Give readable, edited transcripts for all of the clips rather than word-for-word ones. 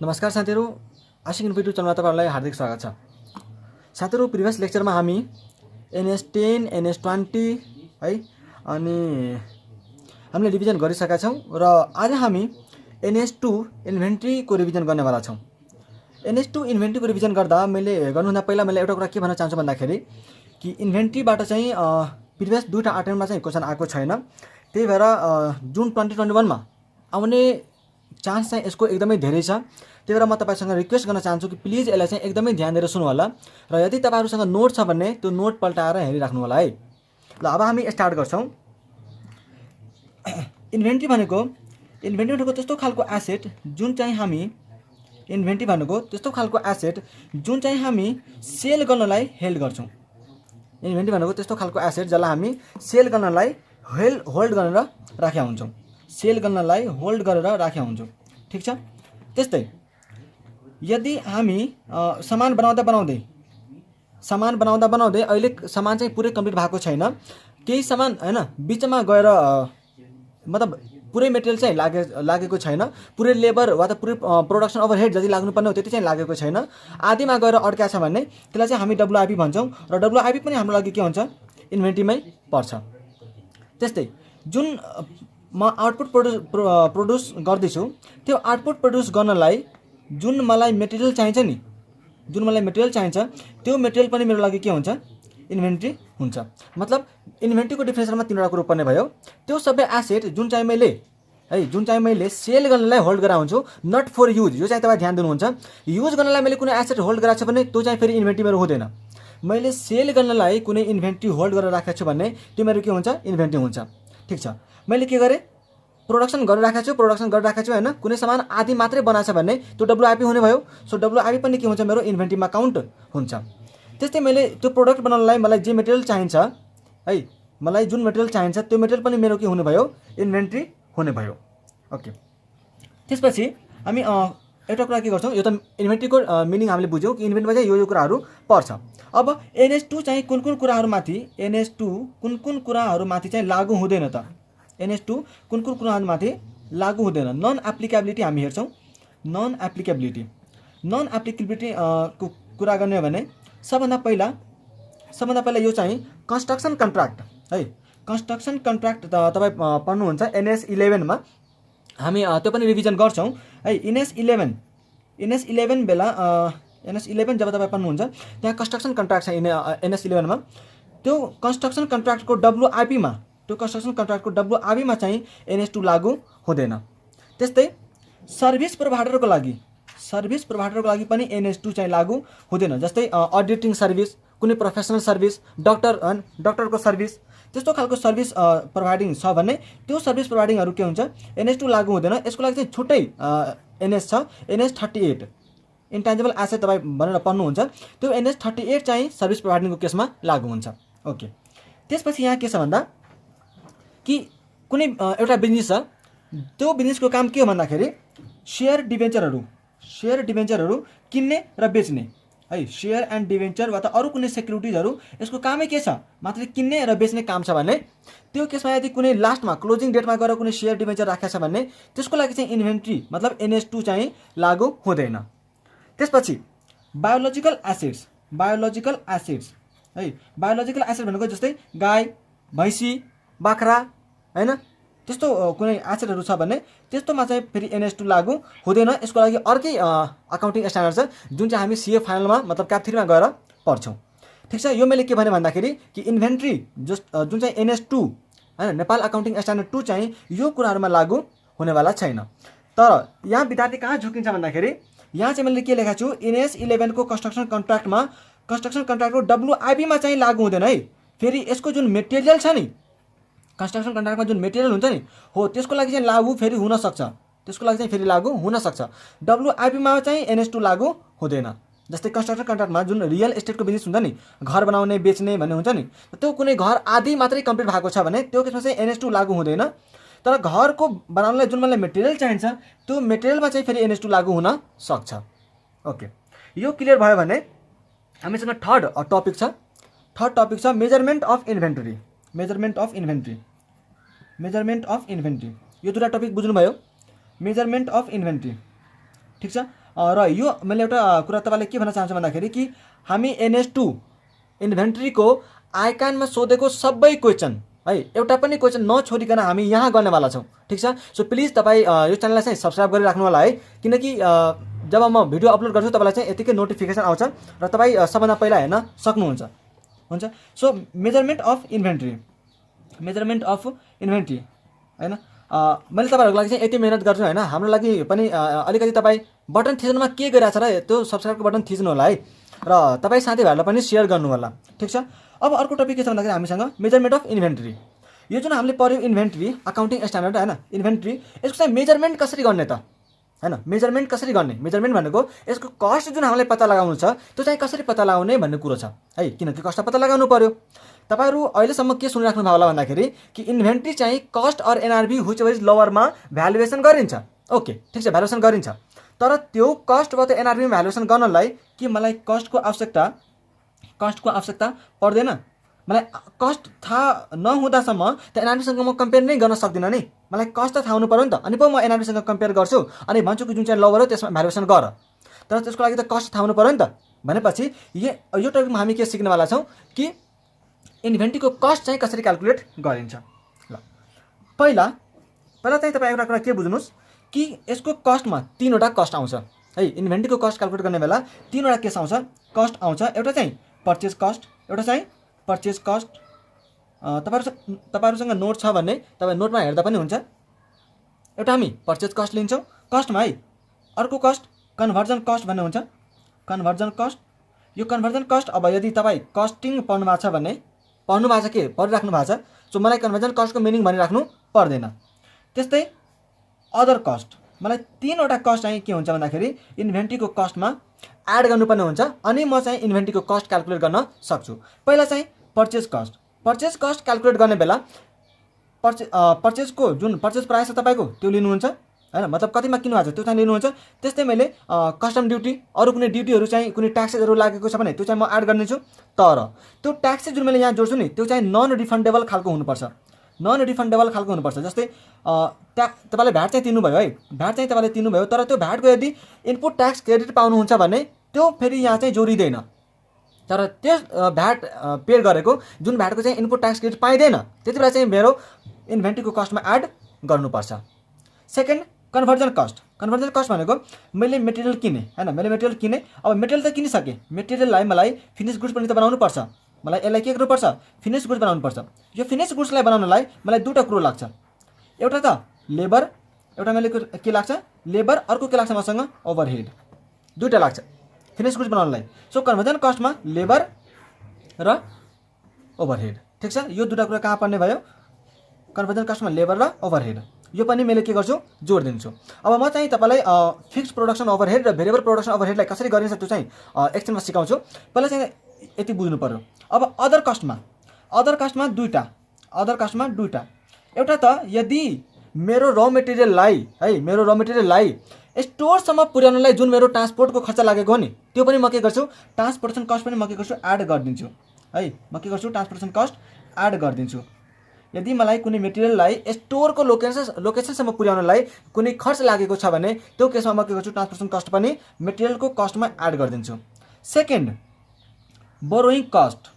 नमस्कार साथीहरु, आशिक info YouTube च्यानलमा तपाईहरुलाई हार्दिक स्वागत छ। साथीहरु, प्रिभियस लेक्चरमा हामी NS10, NS20 है अनि हामीले रिभिजन गरिसकेका छौं र आज हामी NS2 इन्भेन्ट्री को रिभिजन गर्नेवाला छौं। NS2 इन्भेन्ट्री को रिभिजन गर्दा मैले गर्नुभन्दा पहिला मैले एउटा कुरा के भन्न चाहन्छु भन्दाखेरि कि इन्भेन्ट्रीबाट चाहिँ प्रिभियस दुईटा अटेम्पमा चाहिँ क्वेशन आएको छैन। त्यही भएर जुन 2021 मा आउने चान्स चाहिँ यसको एकदमै धेरै छ। त्यही भएर म तपाईसँग रिक्वेस्ट गर्न चाहन्छु कि प्लिज यसलाई चाहिँ एकदमै ध्यान दिएर सुन्नु होला र यदि तपाईहरुसँग नोट छ भने त्यो नोट पल्टाएर हेरिराख्नु होला है। ल अब हामी स्टार्ट गर्छौं। इन्भेन्ट्री भनेको त्यस्तो खालको एसेट जुन चाहिँ हामी सेल गर्नलाई होल्ड गर्छौं। इन्भेन्ट्री भनेको त्यस्तो खालको एसेट जसलाई हामी सेल गर्नलाई होल्ड गरेर राखेका हुन्छौं। ठीक छ। त्यस्तै यदि हामी सामान बनाउँदा बनाउँदै अहिले सामान चाहिँ पुरै कम्प्लिट भएको छैन, केही सामान हैन बीचमा गएर मतलब पुरै मटेरियल चाहिँ लागेको छैन, पुरै लेबर वा त पुरै प्रोडक्सन ओभरहेड जति लाग्नुपर्ने हो त्यति चाहिँ लागेको छैन, आधीमा गएर अड्क्या छ भने त्यसलाई चाहिँ हामी WIP भन्छौं र WIP पनि हाम्रो लागि के हुन्छ, इन्भेन्ट्रीमै पर्छ। त्यस्तै जुन म आउटपुट प्रोड्युस गर्दैछु त्यो आउटपुट प्रोड्युस गर्नलाई जुन मलाई मटेरियल चाहिन्छ त्यो मटेरियल पनि मेरो लागि के हुन्छ, इन्भेन्ट्री हुन्छ। मतलब इन्भेन्ट्रीको डिफिनेसनमा तीनवटा कुरो पर्ने भयो। त्यो सबै एसेट जुन चाहिँ मैले सेल गर्नलाई होल्ड गरा हुन्छु, नट फर युज। यो चाहिँ तपाईले ध्यान दिनुहुन्छ। युज गर्नलाई मैले कुनै एसेट होल्ड गराएको छ भने त्यो चाहिँ फेरि इन्भेन्ट्री मेरो हुँदैन। मैले सेल गर्नलाई कुनै इन्भेन्ट्री होल्ड गरेर राखेको छु भने त्यो मेरो के हुन्छ, इन्भेन्ट्री हुन्छ। ठीक छ। मैले के गरे, प्रोडक्सन गरिराखेको छु हैन, कुनै सामान आधी मात्रै बनाछ भने त्यो WIP हुने भयो। सो WIP पनि के हुन्छ, मेरो इन्भेन्ट्रीमा काउन्ट हुन्छ। त्यस्तै मैले त्यो प्रोडक्ट बनाउनलाई मलाई जे मटेरियल चाहिन्छ है, मलाई जुन मटेरियल चाहिन्छ त्यो मटेरियल पनि मेरो के हुने भयो, इन्भेन्ट्री हुने भयो। ओके। त्यसपछि हामी एउटा कुरा के गर्छौं, यो त इन्भेन्ट्रीको मिनिङ हामीले बुझ्यौं कि इन्भेन्ट्रीमा चाहिँ यो कुराहरु पर्छ। अब NS2 चाहिँ कुन कुन कुराहरुमाथि चाहिँ लागू हुँदैन त? NS2 कुन कुराहरुमाथि लागू हुँदैन? नन एप्लिकेबिलिटी हामी हेर्छौं। नन एप्लिकेबिलिटी को कुरा गर्ने हो भने सबभन्दा पहिला यो चाहिँ कन्स्ट्रक्सन कन्ट्र्याक्ट है। कन्स्ट्रक्सन कन्ट्र्याक्ट तपाई पढ्नुहुन्छ NS11 मा, हामी त्यो पनि रिभिजन गर्छौं है। NS11 बेला NS11 जब तपाई पढ्नुहुन्छ त्यहाँ कन्स्ट्रक्सन कन्ट्र्याक्ट छ NS11 मा। त्यो कन्स्ट्रक्सन कन्ट्र्याक्टको WIP मा चाहिँ NS2 लागू हुँदैन। त्यस्तै सर्भिस प्रोभाइडरको लागि पनि NS2 चाहिँ लागू हुँदैन। जस्तै अडिटिङ सर्भिस, कुनै प्रोफेसनल सर्भिस, डाक्टरको सर्भिस, त्यस्तो खालको सर्भिस प्रोभाइडिङ छ भने त्यो सर्भिस प्रोभाइडिङहरु के हुन्छ, NS2 लागू हुँदैन। यसको लागि चाहिँ छुट्टै NS छ, NS38 इन्टेन्जिबल एसेट तपाई भनेर पढ्नुहुन्छ। त्यो NS38 चाहिँ सर्भिस प्रोभाइडिङको केसमा लागू हुन्छ। ओके। त्यसपछि यहाँ के छ भन्दा कि कुनै एउटा बिजनेस छ, त्यो बिजनेसको काम के हो भन्दाखेरि शेयर डिबेन्चरहरु किन्ने र बेच्ने है। शेयर एन्ड डिबेन्चर वा त अरु कुनै सेक्युरिटीजहरु यसको कामै के छ, मात्र किन्ने र बेच्ने काम छ भने त्यो केसमा यदि कुनै लास्टमा क्लोजिङ डेटमा गएर कुनै शेयर डिबेन्चर राखेको छ भने त्यसको लागि चाहिँ इन्भेन्ट्री मतलब NS2 चाहिँ लागू हुँदैन। त्यसपछि बायोलोजिकल एसिड्स है। बायोलोजिकल एसिड भनेको जस्तै गाई, भैँसी, बाख्रा हैन, त्यस्तो कुनै एसिडहरु छ भने त्यस्तोमा चाहिँ फेरि NS2 लागू हुँदैन। यसको लागि अर्कै अकाउन्टिङ स्ट्यान्डर्ड छ जुन चाहिँ हामी CA फाइनलमा मतलब क्याप 3 मा गएर पढ्छौं। ठीक छ। यो मैले के भने भन्दाखेरि कि इन्भेन्ट्री जुन चाहिँ NS2 हैन, नेपाल अकाउन्टिङ स्ट्यान्डर्ड 2 चाहिँ यो कुराहरुमा लागू हुनेवाला छैन। तर यहाँ विद्यार्थी कहाँ झुकिन्छ भन्दाखेरि यहाँ चाहिँ मैले के लेखेको छु, NS11 को कन्स्ट्रक्सन कन्ट्र्याक्टको WIP मा चाहिँ लागू हुँदैन है। फेरि यसको जुन मटेरियल छ नि, कन्स्ट्रक्सन कन्ट्र्याक्टमा जुन मटेरियल हुन्छ नि हो त्यसको लागि चाहिँ लागू फेरि हुन सक्छ। WIP मा चाहिँ NS2 लागू हुँदैन। जस्तै कन्स्ट्रक्सन कन्ट्र्याक्टमा जुन रियल एस्टेटको बिजनेस हुन्छ नि, घर बनाउने बेच्ने भन्ने हुन्छ नि, त्यो कुनै घर आधी मात्रै कम्प्लिट भएको छ भने त्यो केसमा चाहिँ NS2 लागू हुँदैन। तर घरको बनाउनलाई जुन मलाई मटेरियल चाहिन्छ त्यो मटेरियलमा चाहिँ फेरि NS2 लागू हुन सक्छ। ओके। यो क्लियर भयो भने हामीसँग थर्ड टपिक छ मेजरमेन्ट अफ इन्भेन्ट्री। यो दुईटा टपिक बुझ्नु भयो, मेजरमेन्ट अफ इन्भेन्ट्री। ठीक छ। र यो मैले एउटा कुरा तपाईँलाई के भन्न चाहन्छु भन्दाखेरि कि हामी NS2 इन्भेन्ट्रीको आइकानमा सोधेको सबै क्वेसन है, एउटा पनि क्वेसन नछोडिकन हामी यहाँ गर्नेवाला छौँ। ठिक छ। सो प्लिज तपाईँ यो च्यानललाई चाहिँ सब्सक्राइब गरिराख्नु होला है, किनकि जब म भिडियो अपलोड गर्छु तपाईँलाई चाहिँ यतिकै नोटिफिकेसन आउँछ र तपाईँ सबभन्दा पहिला हेर्न सक्नुहुन्छ। हुन्छ। सो मेजरमेन्ट अफ इन्भेन्ट्री होइन, मैले तपाईँहरूको लागि चाहिँ यति मेहनत गर्छु होइन, हाम्रो लागि पनि अलिकति तपाईँ बटन थिच्नुमा के गरिरहेछ र त्यो सब्सक्राइबको बटन थिच्नु होला है, र तपाईँ साथीभाइहरूलाई पनि सेयर गर्नु होला। ठिक छ। अब अर्को टपिक के छ भन्दाखेरि हामीसँग मेजरमेन्ट अफ इन्भेन्ट्री। यो जुन हामीले पढ्यो इन्भेन्ट्री अकाउन्टिङ स्ट्यान्डर्ड होइन, इन्भेन्ट्री, यसको चाहिँ मेजरमेन्ट कसरी गर्ने त होइन, मेजरमेन्ट कसरी गर्ने, मेजरमेन्ट भनेको यसको कस्ट जुन हामीले पत्ता लगाउनु छ त्यो चाहिँ कसरी पत्ता लगाउने भन्ने कुरो छ है, किनकि कस्ट पत्ता लगाउनु पर्यो। तपाईँहरू अहिलेसम्म के सुनिराख्नु भयो होला भन्दाखेरि कि इन्भेन्ट्री चाहिँ cost or NRV which is लोवरमा भ्यालुएसन गरिन्छ। ओके, ठिक छ, भ्यालुएसन गरिन्छ। तर त्यो कस्ट वा त्यो NRV भ्यालुएसन गर्नलाई कि मलाई कस्टको आवश्यकता पर्दैन। मलाई कस्ट थाहा नहुँदासम्म त NRVसँग म कम्पेयर नै गर्न सक्दिनँ नि, मलाई कस्ट त थाहा हुनु पऱ्यो नि त, अनि पो म NRVसँग कम्पेयर गर्छु अनि भन्छु कि जुन चाहिँ लोवर हो त्यसमा भ्यालुएसन गर, तर त्यसको लागि त कस्ट थाहा हुनु पऱ्यो नि त। भनेपछि यो टपिकमा हामी के सिक्नेवाला छौँ कि इन्भेन्ट्रीको कस्ट चाहिँ कसरी क्यालकुलेट गरिन्छ। ल पहिला चाहिँ तपाईँ एउटा कुरा के बुझ्नुहोस् कि यसको कस्टमा 3वटा कस्ट आउँछ है। इन्भेन्ट्रीको कस्ट क्यालकुलेट गर्ने बेला 3वटा केस आउँछ, कस्ट आउँछ। एउटा चाहिँ पर्चेज कस्ट, एउटा चाहिँ पर्चेज कस्ट। तपाईँहरूसँग नोट छ भने तपाईँ नोटमा हेर्दा पनि हुन्छ। एउटा हामी पर्चेज कस्ट लिन्छौँ कस्टमा है, अर्को कस्ट कन्भर्जन कस्ट भन्ने हुन्छ, कन्भर्जन कस्ट। यो कन्भर्जन कस्ट अब यदि तपाईँ कस्टिङ पढ्नु भएको छ भने के पढिराख्नु भएको छ, सो मलाई कन्भर्जन कस्टको मिनिङ भनिराख्नु पर्दैन। त्यस्तै अदर कस्ट, मलाई 3वटा कस्ट चाहिँ के हुन्छ भन्दाखेरि इन्भेन्ट्रीको कस्टमा एड गर्नुपर्ने हुन्छ, अनि म चाहिँ इन्भेन्ट्रीको कस्ट क्यालकुलेट गर्न सक्छु। पहिला चाहिँ पर्चेज कस्ट क्यालकुलेट गर्ने बेला पर्चेजको जुन पर्चेज प्राइस छ तपाईँको त्यो लिनुहुन्छ होइन, मतलब कतिमा किन्नु भएको छ त्यो चाहिँ लिनुहुन्छ। त्यस्तै मैले कस्टम ड्युटी अरू कुनै ड्युटीहरू चाहिँ कुनै ट्याक्सेसहरू लागेको छ भने त्यो चाहिँ म एड गर्नेछु। तर त्यो ट्याक्सेस जुन मैले यहाँ जोड्छु नि त्यो चाहिँ नन रिफन्डेबल खालको हुनुपर्छ, जस्तै तपाईँले भ्याट चाहिँ तिर्नुभयो है, भ्याट चाहिँ तपाईँले तिर्नुभयो, तर त्यो भ्याटको यदि इनपुट ट्याक्स क्रेडिट पाउनुहुन्छ भने त्यो फेरि यहाँ चाहिँ जोडिँदैन। तर त्यस भ्याट पे गरेको जुन भ्याटको चाहिँ इनपुट ट्याक्स क्रेडिट पाइँदैन त्यति बेला चाहिँ मेरो इन्भेन्ट्रीको कस्टमा एड गर्नुपर्छ। सेकेन्ड कन्भर्जन कस्ट भनेको मैले मेटेरियल किने होइन, अब मेटेरियल त किनिसकेँ, मेटेरियललाई मलाई फिनिस गुड्स पनि त बनाउनु पर्छ, मलाई यसलाई के गर्नुपर्छ फिनिस गुड्स बनाउनु पर्छ। यो फिनिस गुड्सलाई बनाउनलाई मलाई 2टा कुरो लाग्छ, एउटा त लेबर, एउटा मैले के लाग्छ लेबर, अर्को के लाग्छ मसँग ओभरहेड, 2टा लाग्छ finish goods बनाउनलाई। So conversion कस्टमा labour र ओभरहेड। ठिक छ, यो 2टा कुरा कहाँ पर्ने भयो, कन्भर्जन कस्टमा लेबर र ओभरहेड, यो पनि मैले के गर्छु जोड दिन्छु। अब म चाहिँ तपाईँलाई फिक्स प्रोडक्सन ओभरहेड र भेरिएबल प्रोडक्सन ओभरहेडलाई कसरी गरिन्छ त्यो चाहिँ एकछिनमा सिकाउँछु। पहिला चाहिँ यति बुझ्नु पर्यो। अब अदर कस्टमा दुईटा, एउटा त यदि मेरो र मेटेरियललाई स्टोरसम्म पुर्याउनलाई जुन मेरो ट्रान्सपोर्टको खर्च लागेको हो नि त्यो पनि म के गर्छु ट्रान्सपोर्टेसन कस्ट पनि म के गर्छु एड गरिदिन्छु है, म के गर्छु ट्रान्सपोर्टेसन कस्ट एड गरिदिन्छु। यदि मलाई कुनै मेटेरियललाई स्टोरको लोकेसनसम्म पुर्याउनलाई कुनै खर्च लागेको छ भने त्यो केसमा म के गर्छु ट्रान्सपोर्टेसन कस्ट पनि मेटेरियलको कस्टमा एड गरिदिन्छु। सेकेन्ड बोरोइङ कस्ट,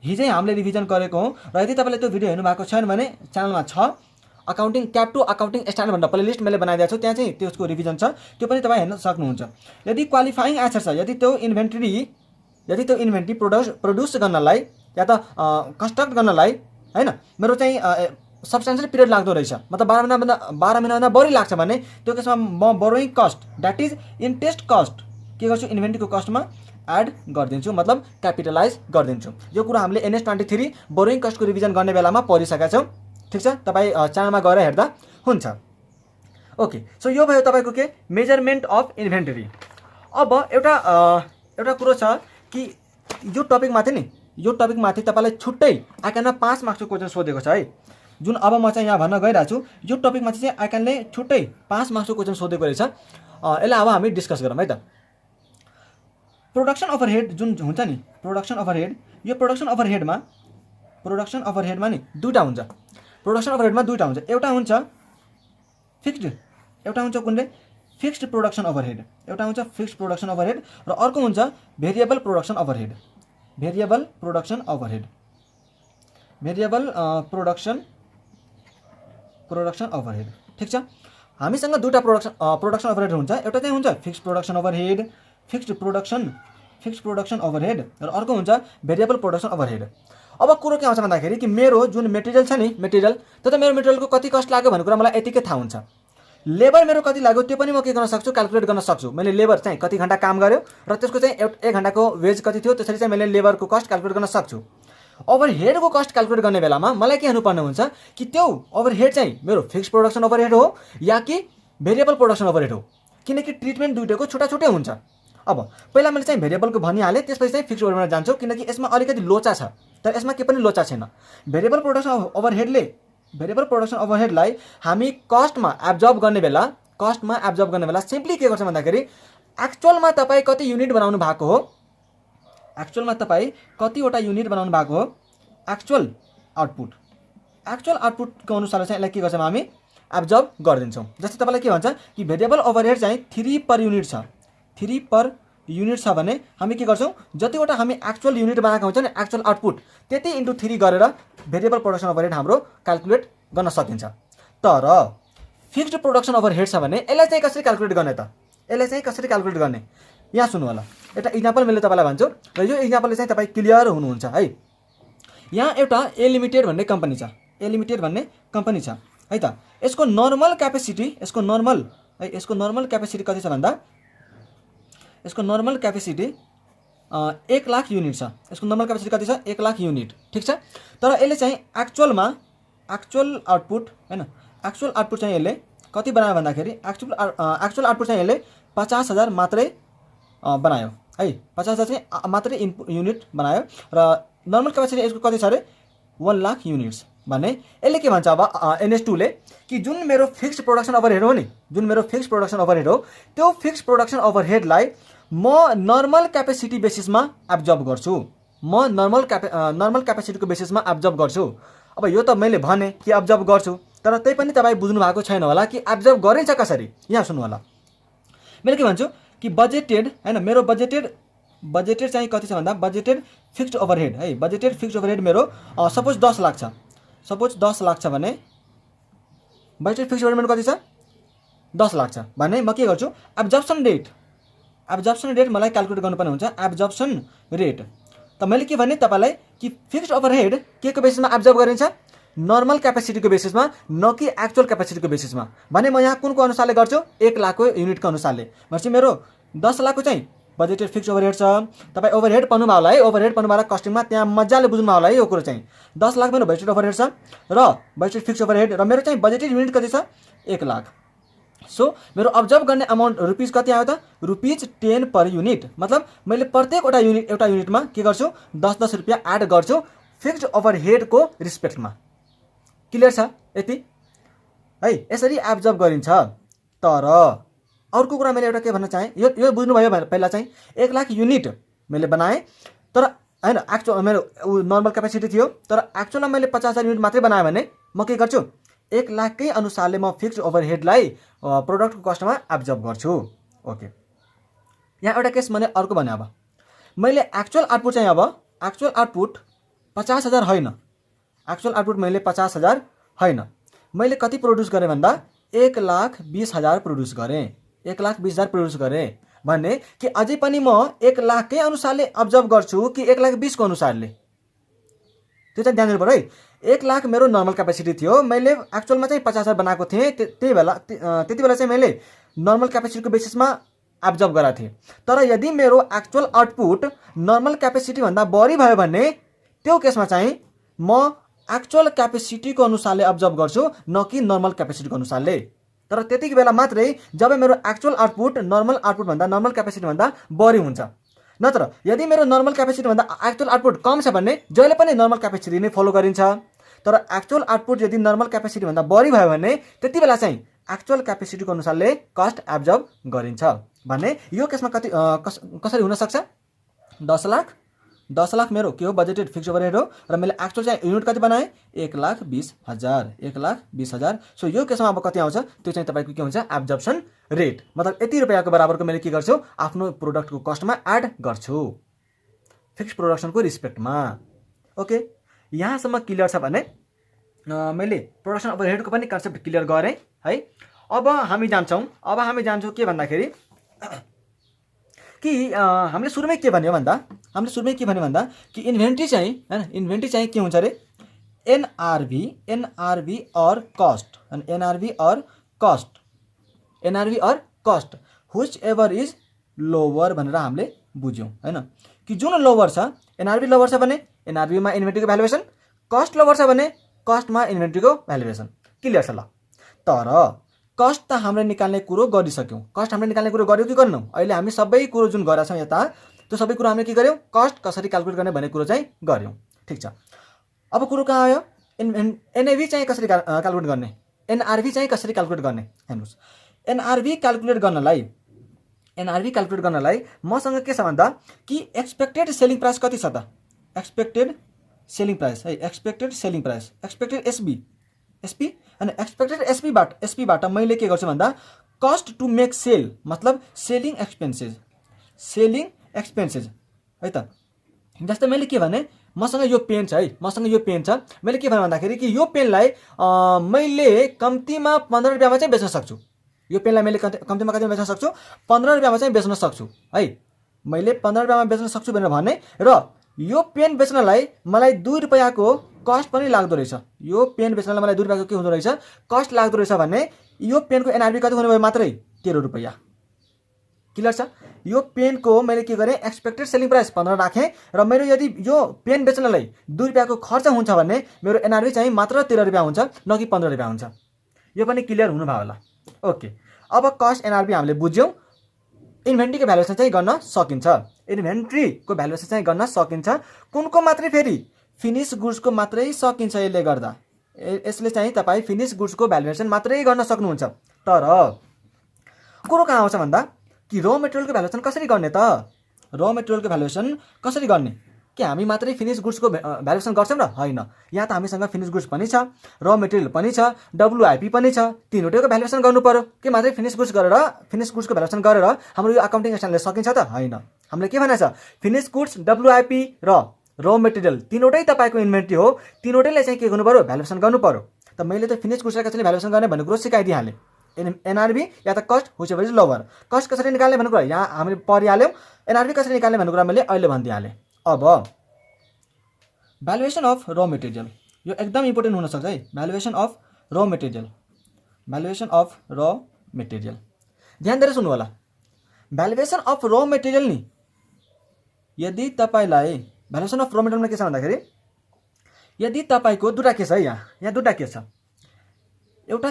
हिजै हामीले रिभिजन गरेको हौँ र यदि तपाईँले त्यो भिडियो हेर्नु भएको छैन भने च्यानलमा छ, अकाउन्टिङ ट्याब 2 अकाउन्टिङ स्ट्यान्डर्ड भनेर प्लेलिस्ट मैले बनाइदिएको छु, त्यहाँ चाहिँ त्यसको रिभिजन छ, त्यो पनि तपाईँ हेर्न सक्नुहुन्छ। यदि क्वालिफाइङ एसेट छ, यदि त्यो इन्भेन्ट्री प्रोड्युस गर्नलाई या त कन्स्ट्रक्ट गर्नलाई होइन मेरो चाहिँ सब्सटेन्सियल पिरियड लाग्दो रहेछ, मतलब 12 महिनाभन्दा बढी लाग्छ भने त्यो केसमा म borrowing cost that is interest cost के गर्छु इन्भेन्ट्रीको कस्टमा एड गरिदिन्छु, मतलब क्यापिटलाइज गरिदिन्छु। यो कुरा हामीले NS23 बोरोइङ कस्टको रिभिजन गर्ने बेलामा पढिसकेका छौँ। ठिक छ, तपाईँ च्यानलमा गएर हेर्दा हुन्छ। ओके, सो यो भयो तपाईँको के मेजरमेन्ट अफ इन्भेन्ट्री। अब एउटा कुरो छ कि यो टपिकमाथि तपाईँलाई छुट्टै आइकानमा 5 मार्क्सको क्वेसन सोधेको छ है, जुन अब म चाहिँ यहाँ भन्न गइरहेको छु। यो टपिकमाथि चाहिँ आइकानले छुट्टै 5 मार्क्सको क्वेसन सोधेको रहेछ, यसलाई अब हामी डिस्कस गरौँ है त। प्रोडक्सन ओभरहेड जुन हुन्छ नि प्रोडक्सन ओभरहेड, यो प्रोडक्सन ओभरहेडमा नि दुईटा हुन्छ, एउटा हुन्छ फिक्स्ड, एउटा हुन्छ कुनले फिक्स्ड प्रोडक्सन ओभरहेड, एउटा हुन्छ फिक्स्ड प्रोडक्सन ओभरहेड र अर्को हुन्छ variable production overhead. Variable production overhead, variable production overhead. ठिक छ, हामीसँग दुईटा प्रोडक्सन ओभरहेड हुन्छ। एउटा चाहिँ हुन्छ fixed production overhead, fixed production overhead र अर्को हुन्छ भेरिएबल प्रोडक्सन ओभरहेड। अब कुरो के आउँछ भन्दाखेरि कि मेरो जुन मेटेरियल छ नि, मेटेरियल त्यो त मेरो मेटेरियलको कति कस्ट लाग्यो भन्ने कुरा मलाई यतिकै थाहा हुन्छ। लेबर मेरो कति लाग्यो त्यो पनि म के गर्न सक्छु, क्याल्कुलेट गर्न सक्छु। मैले लेबर चाहिँ कति घन्टा काम गर्यो र त्यसको चाहिँ 1 घन्टाको वेज कति थियो, त्यसरी चाहिँ मैले लेबरको कस्ट क्याल्कुलेट गर्न सक्छु। ओभरहेडको कस्ट क्याल्कुलेट गर्ने बेलामा मलाई के हेर्नुपर्ने हुन्छ कि त्यो ओभरहेड चाहिँ मेरो फिक्स्ड प्रोडक्सन ओभरहेड हो या कि भेरिएबल प्रोडक्सन ओभरहेड हो, किनकि ट्रिटमेन्ट दुईटैको छुट्टा छुट्टै हुन्छ। अब पहिला मैले चाहिँ भेरिएबलको भनिहालेँ, त्यसपछि चाहिँ फिक्स्ड ओभरहेडमा जान्छु, किनकि यसमा अलिकति लोचा छ, तर यसमा के पनि लोचा छैन। भेरिएबल प्रोडक्सन ओभरहेडलाई हामी कस्टमा एब्जर्ब गर्ने बेला सिम्पली के गर्छ भन्दाखेरि एक्चुअलमा तपाईँ कति युनिट बनाउनु भएको हो, एक्चुअलमा तपाईँ कतिवटा युनिट बनाउनु भएको हो, एक्चुअल आउटपुटको अनुसार चाहिँ यसलाई के गर्छौँ हामी एब्जर्ब गरिदिन्छौँ। जस्तै तपाईँलाई के भन्छ कि भेरिएबल ओभरहेड चाहिँ 3 पर युनिट छ, 3 पर युनिट छ भने हामी के गर्छौँ, जतिवटा हामी एक्चुअल युनिट बनाएको हुन्छ नि एक्चुअल आउटपुट त्यति इन्टु 3 गरेर भेरिएबल प्रोडक्सन ओभरहेड हाम्रो क्याल्कुलेट गर्न सकिन्छ। तर फिक्स्ड प्रोडक्सन ओभरहेड छ भने यसलाई चाहिँ कसरी क्याल्कुलेट गर्ने त, यसलाई चाहिँ कसरी क्याल्कुलेट गर्ने, यहाँ सुन्नु होला। एउटा इक्जाम्पल मैले तपाईँलाई भन्छु र यो इक्जाम्पलले चाहिँ तपाईँ क्लियर हुनुहुन्छ है। यहाँ एउटा ए लिमिटेड भन्ने कम्पनी छ, ए लिमिटेड भन्ने कम्पनी छ है त। यसको नर्मल क्यापेसिटी कति छ भन्दा यसको नर्मल क्यापेसिटी 1 लाख युनिट छ। यसको नर्मल क्यापेसिटी कति छ, 1 लाख युनिट। ठिक छ, तर यसले चाहिँ एक्चुअल आउटपुट हैन, एक्चुअल आउटपुट चाहिँ यसले कति बनायो भन्दाखेरि एक्चुअल आउटपुट चाहिँ यसले 50,000 मात्रै बनायो है, 50,000 चाहिँ मात्रै युनिट बनायो र नर्मल क्यापेसिटी यसको कति छ अरे 1 लाख युनिट्स भने यसले के भन्छ अब NS2 ले कि जुन मेरो फिक्स्ड प्रोडक्सन ओभरहेड हो नि, जुन मेरो फिक्स्ड प्रोडक्सन ओभरहेड हो त्यो फिक्स्ड प्रोडक्सन ओभरहेडलाई म नर्मल क्यापेसिटी बेसिसमा एब्जर्ब गर्छु, म नर्मल क्यापेसिटीको बेसिसमा एब्जर्ब गर्छु। अब यो त मैले भने कि एब्जर्ब गर्छु, तर त्यही पनि तपाईँ बुझ्नु भएको छैन होला कि एब्जर्ब गरिन्छ कसरी। यहाँ सुन्नु होला, मैले के भन्छु कि बजेटेड हैन, मेरो बजेटेड चाहिँ कति छ भन्दा बजेटेड फिक्स्ड ओभरहेड है, बजेटेड फिक्स्ड ओभरहेड मेरो सपोज 10 लाख छ, सपोज 10 लाख छ भने बजेटेड फिक्स्ड ओभरहेड मेरो कति छ 10 लाख छ भने म के गर्छु एब्जर्प्सन रेट मलाई क्याल्कुलेट गर्नुपर्ने हुन्छ, एब्जर्प्सन रेट। त मैले के भने तपाईलाई कि फिक्स्ड ओभरहेड के को बेसिसमा एब्जर्ब गरिन्छ, नर्मल क्यापेसिटीको बेसिसमा, न कि एक्चुअल क्यापेसिटीको बेसिसमा। भने म यहाँ कुनको अनुसारले गर्छु 1 लाखको युनिटको अनुसारले। भनेपछि मेरो 10 लाखको चाहिँ बजेटेड फिक्स्ड ओभरहेड छ। तपाईँ ओभरहेड पढ्नु भयो होला है, ओभरहेड पढ्नु भयो कस्टिङमा त्यहाँ मजाले बुझ्नु भयो होला है यो कुरो चाहिँ। 10 लाख मेरो बजेटेड ओभरहेड छ र बजेटेड फिक्स्ड ओभरहेड र मेरो चाहिँ बजेटेड युनिट कति छ 1 लाख। सो मेरो अब्जर्भ गर्ने अमाउन्ट रुपीज कति आयो त ₹10 पर युनिट। मतलब मैले प्रत्येक एउटा युनिटमा के गर्छु 10-10 रुपियाँ एड गर्छु फिक्स्ड ओभरहेडको रिस्पेक्टमा। क्लियर छ यति है, यसरी एब्जर्भ गरिन्छ। तर अर्को कुरा मैले एउटा के भन्न चाहेँ, यो बुझ्नुभयो पहिला चाहिँ 1 लाख युनिट मैले बनाएँ, तर हैन एक्चुअल मेरो नर्मल क्यापेसिटी थियो, तर एक्चुअलमा मैले 50,000 युनिट मात्रै बनाएँ भने म के गर्छु 1 लाखकै अनुसारले म फिक्स्ड ओभरहेडलाई प्रोडक्टको कस्टमा एब्जर्भ गर्छु। ओके, यहाँ एउटा केस मैले अर्को भने, अब मैले एक्चुअल आउटपुट चाहिँ अब एक्चुअल आउटपुट 50,000 होइन, एक्चुअल आउटपुट मैले 50,000 होइन, मैले कति प्रोड्युस गरेँ भन्दा 1,20,000 प्रोड्युस गरेँ, 1,20,000 प्रोड्युस गरेँ भने कि अझै पनि म 1 लाखकै अनुसारले अब्जर्भ गर्छु कि 1,20,000 को अनुसारले, त्यो चाहिँ ध्यान दिनु पर्यो है। 1 लाख मेरो नर्मल क्यापेसिटी थियो, मैले एक्चुअलमा चाहिँ 50,000 बनाएको थिएँ, त्यति बेला चाहिँ मैले नर्मल क्यापेसिटीको बेसिसमा एब्जर्भ गराएको थिएँ। तर यदि मेरो एक्चुअल आउटपुट नर्मल क्यापेसिटी भन्दा बढी भयो भने त्यो केसमा चाहिँ म एक्चुअल क्यापेसिटीको अनुसारले अब्जर्भ गर्छु, न कि नर्मल क्यापेसिटीको अनुसारले। तर त्यतिकै बेला मात्रै जब मेरो एक्चुअल आउटपुट नर्मल क्यापेसिटी भन्दा बढी हुन्छ। नत्र यदि मेरो नर्मल क्यापेसिटी भन्दा एक्चुअल आउटपुट कम छ भने जहिले पनि नर्मल क्यापेसिटी नै फलो गरिन्छ। तर एक्चुअल आउटपुट यदि नर्मल क्यापेसिटी भन्दा बढी भयो भने त्यति बेला चाहिँ एक्चुअल क्यापेसिटीको अनुसारले कस्ट एब्जर्ब गरिन्छ। भने यो केसमा कसरी हुन सक्छ 10 लाख 10 लाख मेरो के हो बजेटेड फिक्स ओभरहेड हो र मैले एक्चुअल चाहिँ युनिट कति बनाएँ 1,20,000 1,20,000। सो यो केसमा अब कति आउँछ त्यो चाहिँ तपाईँको के हुन्छ एब्जर्प्सन रेट, मतलब यति रुपियाँको बराबरको मैले के गर्छु आफ्नो प्रोडक्टको कस्टमा एड गर्छु फिक्स प्रोडक्सनको रिस्पेक्टमा। ओके, यहाँसम्म क्लियर छ भने मैले प्रोडक्सन ओभरहेडको पनि कन्सेप्ट क्लियर गरेँ है। अब हामी जान्छौँ के भन्दाखेरि कि हामीले सुरुमै के भन्यो भन्दा कि इन्भेन्ट्री चाहिँ हैन, इन्भेन्ट्री चाहिँ के हुन्छ अरे एनआरभी और कस्ट, एनआरभी और cost which ever is lower भनेर हामीले बुझ्यौँ हैन, कि जुन लोवर छ एनआरभी लोवर छ भने एनआरभीमा इन्भेन्ट्रीको भ्यालुएसन, कस्ट लोवर छ भने कस्टमा इन्भेन्ट्रीको भ्यालुएसन। क्लियर छ ल। तर कस्ट त हामीले निकाल्ने कुरो गरिसक्यौँ, कस्ट हामीले निकाल्ने कुरो गर्यौँ कि गर्नौँ, अहिले हामी सबै कुरो जुन गरेका छौँ यता त्यो सबै कुरो हामीले के गर्यौँ कस्ट कसरी क्याल्कुलेट गर्ने भन्ने कुरो चाहिँ गर्यौँ। ठिक छ, अब कुरो कहाँ आयो एनएभी चाहिँ कसरी क्याल्कुलेट गर्ने, एनआरभी चाहिँ कसरी क्याल्कुलेट गर्ने। हेर्नुहोस्, एनआरभी क्याल्कुलेट गर्नलाई मसँग के छ भन्दा कि एक्सपेक्टेड सेलिङ प्राइस कति छ त, एक्सपेक्टेड सेलिङ प्राइस है, एक्सपेक्टेड एसपी अनि एक्सपेक्टेड एसपीबाट मैले के गर्छु भन्दा कस्ट टु मेक सेल मतलब सेलिङ एक्सपेन्सेस है त। जस्तै मैले के भने मसँग यो पेन छ मैले के भने भन्दाखेरि कि यो पेनलाई मैले कम्तीमा 15 रुपियाँमा चाहिँ बेच्न सक्छु, यो पेनलाई मैले कम्तीमा कतिमा बेच्न सक्छु 15 रुपियाँमा चाहिँ बेच्न सक्छु है, मैले 15 रुपियाँमा बेच्न सक्छु भनेर भने र यो पेन बेच्नलाई मलाई 2 रुपियाँको कस्ट पनि लाग्दो रहेछ, यो पेन बेच्नलाई मलाई 2 रुपियाँको के हुँदो रहेछ कस्ट लाग्दो रहेछ भने यो पेनको एनआरबी कति हुने भयो मात्रै 13 रुपियाँ। क्लियर छ, यो पेनको मैले के गरेँ एक्सपेक्टेड सेलिङ प्राइस 15 राखेँ र मेरो यदि यो पेन बेच्नलाई 2 रुपियाँको खर्च हुन्छ भने मेरो एनआरबी चाहिँ मात्र 13 रुपियाँ हुन्छ न कि 15 रुपियाँ हुन्छ। यो पनि क्लियर हुनुभयो होला। ओके, अब कस्ट एनआरबी हामीले बुझ्यौँ, इन्भेन्ट्रीको भ्यालुएसन चाहिँ गर्न सकिन्छ, कुनको मात्रै फेरि फिनिश गुड्सको मात्रै सकिन्छ, यसले चाहिँ तपाईँ फिनिश गुड्सको भ्यालुएसन मात्रै गर्न सक्नुहुन्छ। तर कुरो कहाँ आउँछ भन्दा कि र मेटेरियलको भ्यालुएसन कसरी गर्ने के हामी मात्रै फिनिश गुड्सको भ्यालुएसन गर्छौँ र होइन, यहाँ त हामीसँग फिनिश गुड्स पनि छ, र मेटेरियल पनि छ, डब्लुआइपी पनि छ, तीनवटैको भ्यालुएसन गर्नु पर्यो के मात्रै फिनिश गुड्सको भ्यालुएसन गरेर हाम्रो यो अकाउन्टिङ स्ट्यान्डर्डले सकिन्छ त होइन। हामीले के भनेको छ फिनिश गुड्स डब्लुआइपी र मेटेरियल तीनवटै तपाईँको इन्भेन्ट्री हो, तीनवटैलाई चाहिँ के गर्नु पर्यो भ्यालुएसन गर्नु पर्यो। त मैले त फिनिश गुड्सलाई कसरी भ्यालुएसन गर्ने भन्ने कुरो सिकाइदिइहालेँ, एनआरबी या त cost which ever is lower, cost कसरी निकाल्ने भन्ने कुरा यहाँ हामीले परिहाल्यौँ, एनआरबी कसरी निकाल्ने भन्ने कुरा मैले अहिले भनिदिइहालेँ। अब भ्यालुएसन अफ र मेटेरियल यो एकदम इम्पोर्टेन्ट हुनसक्छ है, भ्यालुएसन अफ र मेटेरियल ध्यान दिएर सुन्नु होला। भ्यालुएसन अफ र मेटेरियल नि यदि तपाईँलाई भ्यालुएसन अफ र मेटेरियलमा के छ भन्दाखेरि यदि तपाईँको दुईवटा केस है, यहाँ दुईवटा केस छ, एउटा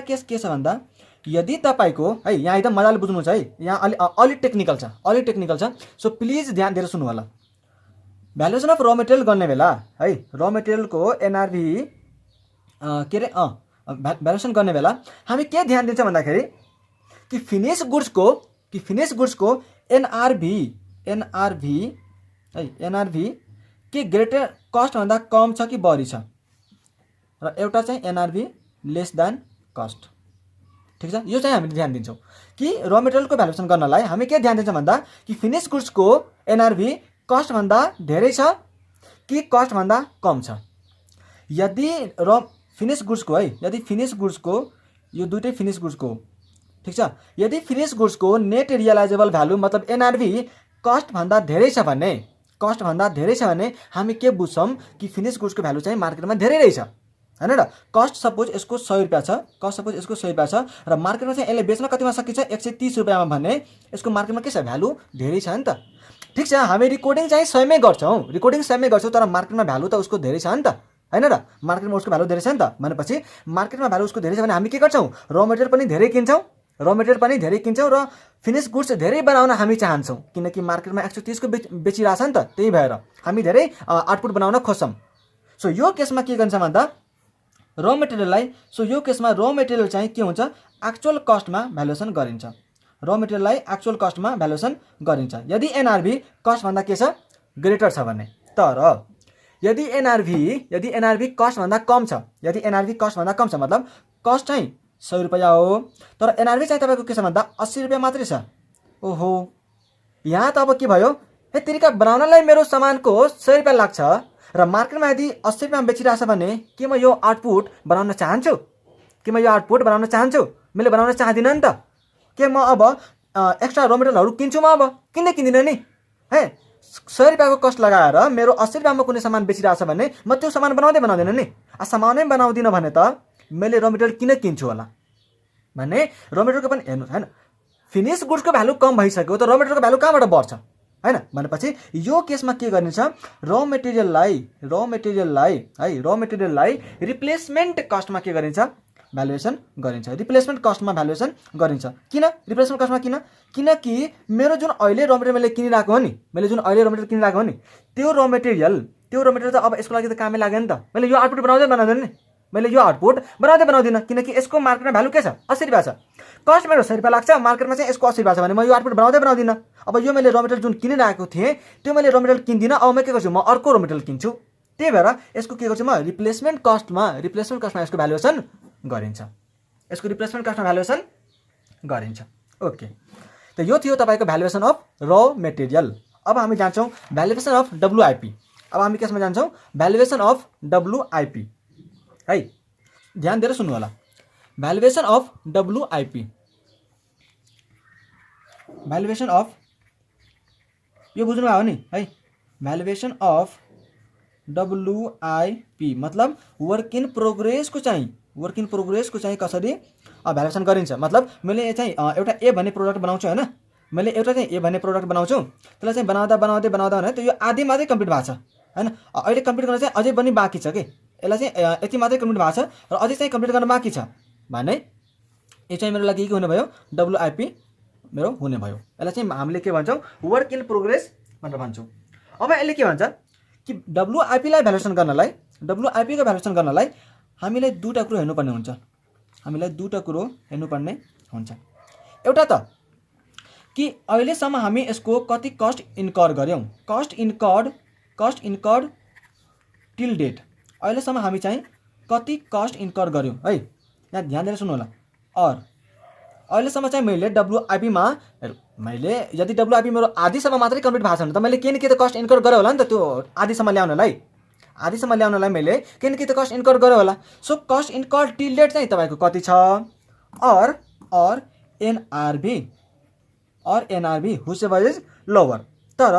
केस के छ भन्दा यदि तपाईँको है यहाँ एकदम मजाले बुझ्नुहुन्छ है, यहाँ अलि टेक्निकल छ, सो प्लिज ध्यान दिएर सुन्नु होला। भ्यालुएसन अफ र मेटेरियल गर्ने बेला है र मेटेरियलको एनआरभी के अरे भ्यालुएसन गर्ने बेला हामी के ध्यान दिन्छौँ भन्दाखेरि कि फिनिश गुड्सको एनआरभी के ग्रेटर कस्ट भन्दा कम छ कि बढी छ, र एउटा चाहिँ एनआरभी लेस देन कस्ट। ठिक छ, यो चाहिँ हामीले ध्यान दिन्छौँ कि र मेटेरियलको भ्यालुएसन गर्नलाई हामी के ध्यान दिन्छौँ भन्दा कि फिनिश गुड्सको एनआरभी कस्ट भन्दा धेरै छ कि कस्ट भन्दा कम छ। यदि फिनिश गुड्सको यो दुईटै फिनिश गुड्सको ठिक छ, यदि फिनिश गुड्सको नेट रियलाइजेबल भ्यालु मतलब एनआरभी कस्ट भन्दा धेरै छ भने हामी के बुझ्छौँ कि फिनिश गुड्सको भ्यालु चाहिँ मार्केटमा धेरै रहेछ हैन र। कस्ट सपोज यसको 100 रुपियाँ छ, र मार्केटमा चाहिँ यसले बेच्न कतिमा सकिन्छ 130 रुपियाँमा भने यसको मार्केटमा के छ भ्यालु धेरै छ नि त। ठिक छ, हामी रिकर्डिङ चाहिँ 100 मै गर्छौँ, तर मार्केटमा भ्यालु त उसको धेरै छ नि त हैन र, मार्केटमा उसको भ्यालु धेरै छ नि त भनेपछि मार्केटमा भ्यालु उसको धेरै छ भने हामी के गर्छौँ र मेटेरियल पनि धेरै किन्छौँ र फिनिश गुड्स धेरै बनाउन हामी चाहन्छौँ किनकि मार्केटमा 130 को बेचिरहेछ नि त, त्यही भएर हामी धेरै आउटपुट बनाउन खोज्छौँ। सो यो केसमा के गर्छ भन्दा र मेटेरियललाई, सो यो केसमा र मेटेरियल चाहिँ के हुन्छ एक्चुअल कस्टमा भ्यालुएसन गरिन्छ। र मेटेरियललाई एक्चुअल कस्टमा भ्यालुएसन गरिन्छ यदि एनआरभी कस्टभन्दा के छ ग्रेटर छ भने। तर यदि एनआरभी कस्टभन्दा कम छ, यदि एनआरभी कस्टभन्दा कम छ मतलब कस्ट चाहिँ 100 रुपैयाँ हो तर एनआरभी चाहिँ तपाईँको के छ भन्दा 80 रुपैयाँ मात्रै छ। ओहो, यहाँ त अब के भयो, हे तरिका बनाउनलाई मेरो सामानको 100 रुपैयाँ लाग्छ र मार्केटमा यदि 80 रुपैयाँमा बेचिरहेछ भने के म यो आउटपुट बनाउन चाहन्छु? मैले बनाउन चाहदिनँ नि त। के म अब एक्स्ट्रा र मेटेरियलहरू किन्छु? म अब किन्दिनँ नि। है 100 रुपैयाँको कस्ट लगाएर मेरो 80 रुपैयाँमा कुनै सामान बेचिरहेछ भने म त्यो सामान बनाउँदैन नि। सामानै बनाउँदिनँ भने त मैले र मेटेरियल किन किन्छु होला भने र मेटेरियलको पनि हेर्नुहोस् हैन, फिनिस गुड्सको भ्यालु कम भइसक्यो त र मेटेरियलको भ्यालु कहाँबाट बढ्छ हैन भनेपछि यो केसमा के गरिन्छ, र मेटेरियललाई रिप्लेसमेन्ट कस्टमा के गरिन्छ भ्यालुएसन गरिन्छ। रिप्लेसमेन्ट कस्टमा भ्यालुएसन गरिन्छ। किन रिप्लेसमेन्ट कस्टमा? किनकि मेरो जुन अहिले र मेटेरियल मैले किनिरहेको हो नि, त्यो र मेटेरियल त अब यसको लागि त कामै लाग्यो नि त। मैले यो आउटपुट बनाउँदिनँ किनकि यसको मार्केटमा भ्यालु के छ 80 रुपैयाँ छ। कस्ट मेरो 100 रुपैयाँ लाग्छ, मार्केटमा चाहिँ यसको 80 रुपैयाँ छ भने म यो आउटपुट बनाउँदिनँ। अब यो मैले र मेटेरियल जुन किनिरहेको थिएँ त्यो मैले र मेटेरियल किन्दिनँ, अब म के गर्छु, म अर्को र मेटेरियल किन्छु। त्यही भएर यसको के गर्छु, म रिप्लेसमेन्ट कस्टमा यसको भ्यालुएसन गरिन्छ। ओके, त यो थियो तपाईँको भ्यालुएसन अफ र मेटेरियल। अब हामी जान्छौँ भ्यालुएसन अफ डब्लुआइपी। अब हामी केसमा जान्छौँ भ्यालुएसन अफ डब्लुआइपी है। ध्यान दिएर सुन्नु होला, valuation of WIP, valuation of यो बुझ्नुभयो नि है। भ्यालुएसन अफ डब्लुआइपी मतलब वर्क इन प्रोग्रेसको चाहिँ कसरी भ्यालुएसन गरिन्छ। मतलब मैले चाहिँ एउटा ए भन्ने प्रोडक्ट बनाउँछु हैन, त्यसलाई चाहिँ बनाउँदै भने त यो आधी मात्रै कम्प्लिट भएको छ हैन। अहिले कम्प्लिट गर्न चाहिँ अझै पनि बाँकी छ कि, यसलाई चाहिँ यति मात्रै कम्प्लिट भएको छ र अझै चाहिँ कम्प्लिट गर्न बाँकी छ भने यो चाहिँ मेरो लागि के हुने भयो, डब्लुआइपी मेरो हुने भयो। यसलाई चाहिँ हामीले के भन्छौँ, वर्क इन प्रोग्रेस भनेर भन्छौँ। अब यसले के भन्छ कि डब्लुआइपीको भ्यालुएसन गर्नलाई हामीलाई दुईटा कुरो हेर्नुपर्ने हुन्छ। एउटा त कि अहिलेसम्म हामी यसको कति कस्ट इन्कर गर्यौँ, कस्ट इन्कर्ड टिल डेट, अहिलेसम्म हामी चाहिँ कति कस्ट इन्कर गर्यौँ है। यहाँ ध्यान दिएर सुन्नु होला। अहिलेसम्म चाहिँ मैले डब्लुआइपीमा यदि डब्लुआइपी मेरो आधीसम्म मात्रै कम्प्लिट भएको छ भने त मैले के न के त कस्ट इन्कर गरेँ होला नि त। त्यो आधीसम्म ल्याउनलाई मैले के न के त कस्ट इन्कर गरेँ होला। So cost incur till date चाहिँ तपाईँको कति छ, और एनआरभी हुसेभर इज लोवर। तर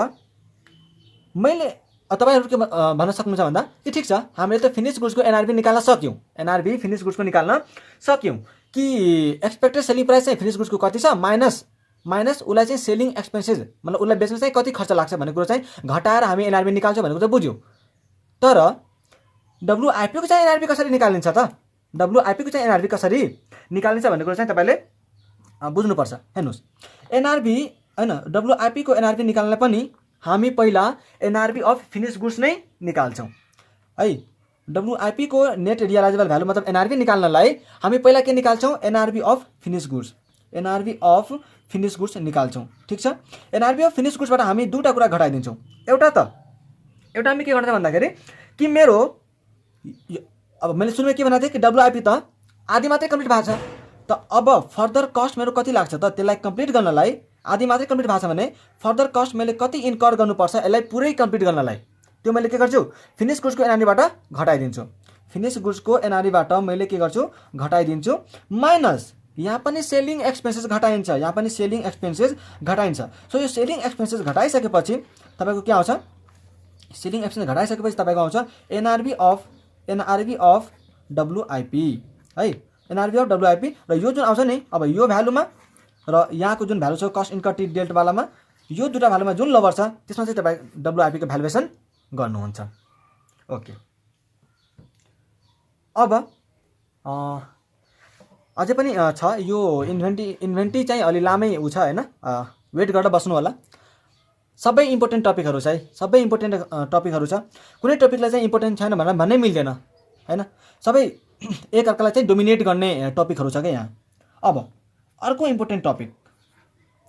मैले तपाईँहरू के भन्न सक्नुहुन्छ भन्दा कि ठिक छ हामीले त फिनिस गुड्सको एनआरभी निकाल्न सक्यौँ, कि एक्सपेक्टेड सेलिङ प्राइस चाहिँ फिनिस गुड्सको कति छ माइनस उसलाई चाहिँ सेलिङ एक्सपेन्सेस मतलब उसलाई बेच्न चाहिँ कति खर्च लाग्छ भन्ने कुरो चाहिँ घटाएर हामी एनआरभी निकाल्छौँ भन्ने कुरा बुझ्यौँ। तर डब्लुआइपीको चाहिँ एनआरभी कसरी निकालिन्छ भन्ने कुरो चाहिँ तपाईँले बुझ्नुपर्छ। हेर्नुहोस्, एनआरभी हैन, डब्लुआइपीको एनआरभी निकाल्नलाई पनि हामी पहिला एनआरभी अफ फिनिस गुड्स नै निकाल्छौँ है। डब्लुआइपीको नेट रियलाइजेबल भ्यालु मतलब एनआरभी निकाल्नलाई हामी पहिला के निकाल्छौँ, एनआरभी अफ फिनिस गुड्स निकाल्छौँ। ठिक छ, एनआरभी अफ फिनिस गुड्सबाट हामी दुईटा कुरा घटाइदिन्छौँ। एउटा हामी के गर्छौँ भन्दाखेरि कि मेरो अब मैले सुरुमा के भनेको थिएँ कि डब्लुआइपी त आधी मात्रै कम्प्लिट भएको छ, त अब फर्दर कस्ट मेरो कति लाग्छ त त्यसलाई कम्प्लिट गर्नलाई। आधी मात्रै कम्प्लिट भएको छ भने फर्दर कस्ट मैले कति इन्कर गर्नुपर्छ यसलाई पुरै कम्प्लिट गर्नलाई, त्यो मैले के गर्छु, फिनिस गुड्सको एनआरभीबाट घटाइदिन्छु। माइनस यहाँ पनि सेलिङ एक्सपेन्सेस घटाइन्छ, सो यो सेलिङ एक्सपेन्सेस घटाइसकेपछि तपाईँको के आउँछ, एनआरभी अफ डब्लुआइपी है। एनआरभी अफ डब्लुआइपी र यो जुन आउँछ नि अब यो भ्यालुमा र यहाँको जुन भ्यालु छ कस्ट इन्कर टिल डेटवालामा, यो दुईटा भ्यालुमा जुन लोभर छ त्यसमा चाहिँ तपाईँ डब्लुआइपीको भ्यालुएसन गर्नुहुन्छ। ओके, अब अझै पनि छ यो इन्भेन्ट्री चाहिँ अलि लामै छ हैन, वेट गरेर बस्नु होला। सबै इम्पोर्टेन्ट टपिकहरू छ, कुनै टपिकलाई चाहिँ इम्पोर्टेन्ट छैन भनेर भन्नै मिल्दैन हैन, सबै एकअर्कालाई चाहिँ डोमिनेट गर्ने टपिकहरू छ क्या यहाँ। अब अर्को इम्पोर्टेन्ट टपिक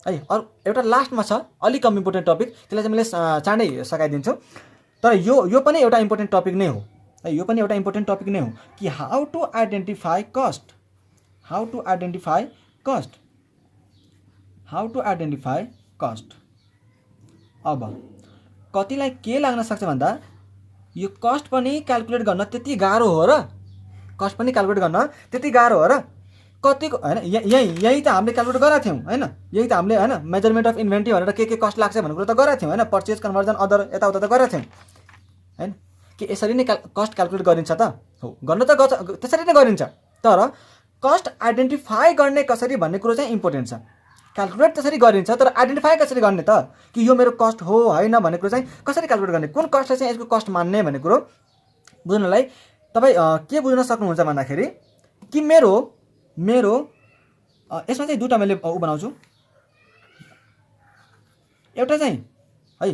है। अरू एउटा लास्टमा छ अलिक कम इम्पोर्टेन्ट टपिक, त्यसलाई चाहिँ मैले चाँडै सकाइदिन्छु, तर यो पनि एउटा इम्पोर्टेन्ट टपिक नै हो है, यो पनि एउटा इम्पोर्टेन्ट टपिक नै हो कि how to identify cost, how to identify cost, how to identify cost. अब कतिलाई के लाग्न सक्छ भन्दा यो कस्ट पनि क्याल्कुलेट गर्न त्यति गाह्रो हो र, कस्ट पनि क्याल्कुलेट गर्न त्यति गाह्रो हो र, कतिको हैन, यही त हामीले क्याल्कुलेट गरेका थियौँ हैन, यही त हामीले हैन मेजरमेन्ट अफ इन्भेन्ट्री भनेर के कस्ट लाग्छ भन्ने कुरा त गरेका थियौँ हैन, पर्चेज कन्भर्जन अदर यताउता त गरेका थियौँ हैन, कि यसरी नै कस्ट क्याल्कुलेट गरिन्छ त, हो गर्न त त्यसरी नै गरिन्छ, तर कस्ट आइडेन्टिफाई गर्ने कसरी भन्ने कुरो चाहिँ इम्पोर्टेन्ट छ। क्याल्कुलेट त्यसरी गरिन्छ तर आइडेन्टिफाई कसरी गर्ने त, कि यो मेरो कस्ट हो होइन भन्ने कुरो चाहिँ कसरी क्याल्कुलेट गर्ने, कुन कस्टलाई चाहिँ यसको कस्ट मान्ने भन्ने कुरो बुझ्नलाई तपाईँ के बुझ्न सक्नुहुन्छ भन्दाखेरि कि मेरो यसमा चाहिँ दुईवटा मैले बनाउँछु, एउटा चाहिँ है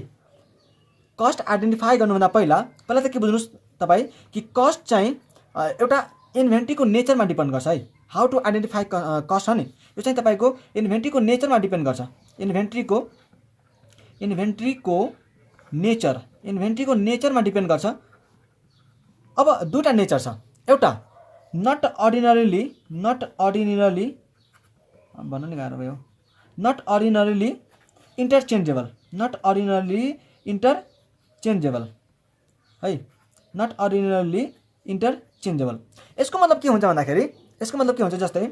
कस्ट आइडेन्टिफाई गर्नुभन्दा पहिला त के बुझ्नुहोस् तपाईँ कि कस्ट चाहिँ एउटा इन्भेन्ट्रीको नेचरमा डिपेन्ड गर्छ है। हाउ टु आइडेन्टिफाई कस्ट हो नि, यो चाहिँ तपाईँको इन्भेन्ट्रीको नेचरमा डिपेन्ड गर्छ, इन्भेन्ट्रीको नेचरमा डिपेन्ड गर्छ। अब दुईवटा नेचर छ, एउटा नट अर्डिनरली भन्नु नि गाह्रो भयो, नट अर्डिनरली इन्टरचेन्जेबल, नट अर्डिनरली इन्टरचेन्जेबल है, नट अर्डिनरली इन्टरचेन्जेबल। यसको मतलब के हुन्छ भन्दाखेरि, यसको मतलब के हुन्छ जस्तै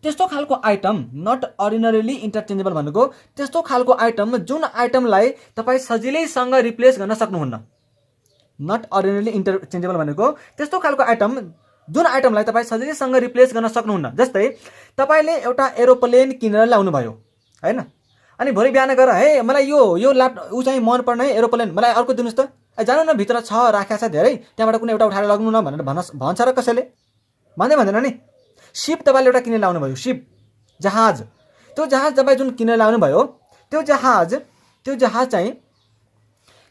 त्यस्तो खालको आइटम, नट अर्डिनरली इन्टरचेन्जेबल भनेको त्यस्तो खालको आइटम जुन आइटमलाई तपाईँ सजिलैसँग रिप्लेस गर्न सक्नुहुन्न। नट अर्डिनरली इन्टरचेन्जेबल भनेको त्यस्तो खालको आइटम जुन आइटमलाई तपाईँ सजिलैसँग रिप्लेस गर्न सक्नुहुन्न। जस्तै तपाईँले एउटा एरोप्लेन किनेर ल्याउनु भयो हैन, अनि भोलि बिहान गएर हे मलाई यो ल्यापटप ऊ चाहिँ मन पर्ने एरोप्लेन मलाई अर्को दिनुहोस् त, जानु न भित्र छ राखेको छ धेरै, त्यहाँबाट कुनै एउटा उठाएर लग्नु न भनेर भन्छ र कसैले भन्दैन नि। सिप तपाईँले एउटा किनेर ल्याउनु भयो, सिप जहाज, त्यो जहाज तपाईँ जुन किनेर ल्याउनु भयो त्यो जहाज